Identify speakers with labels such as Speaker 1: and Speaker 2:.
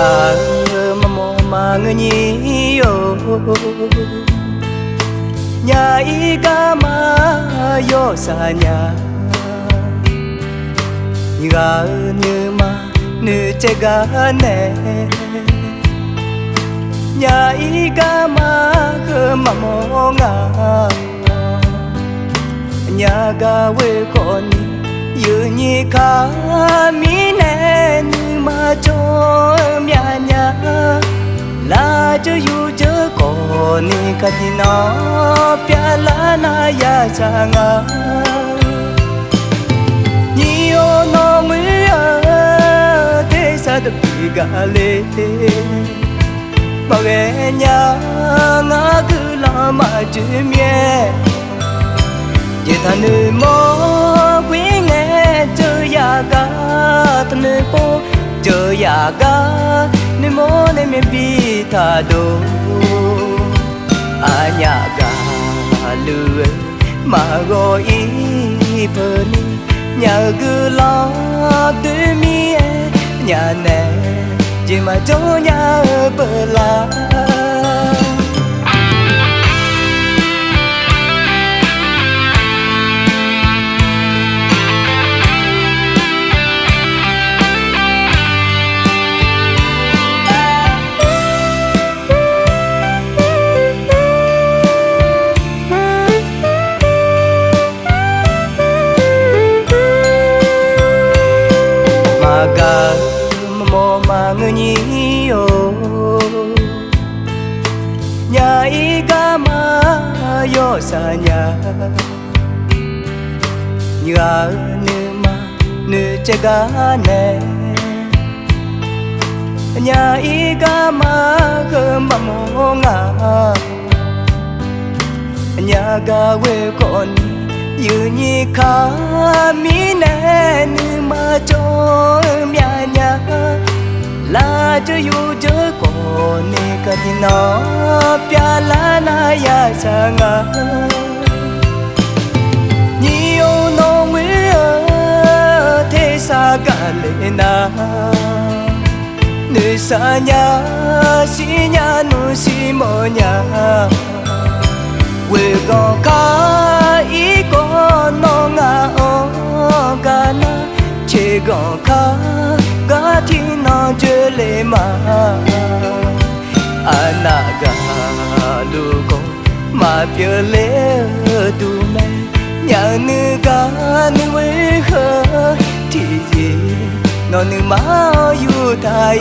Speaker 1: ga mamo mangnyi yo nya iga ma yo sanya ga nu ma nu che ga ne nya iga ma mamo nga nya ga we kon yu ni ka mi ne nu ma cho mya nya la cho yu cho ko ni ka ti no pya la na ya sa nga ni o no mu ya te sa de pi ga le ba ge nya nga ku la ma ju mye ye ta nu mo quy nghe chơ ya ga ta nu po chơ ya ga ni mo ne me bi ta do a nya ga lu ma go i pe ni nya gu la de mi nya ne ji ma cho nya pe la ga mo mangnyi yo nya iga ma yo sanya ga nu ma nu che ga ne nya iga ma mamo nga nya ga we kon yu ni ka mi ne nu ma cho mya nya la cho yu cho ko ne ka ti no pya la na ya sa nga ni o no mu te sa ga le na nu sa nya si nya nu si mo nya we go ka i ko no nga o ga na che go ka ga ti no je le ma ana ga lu ko ma pye le tu me nya nu ga nu we kha ti ji no nu ma yu tai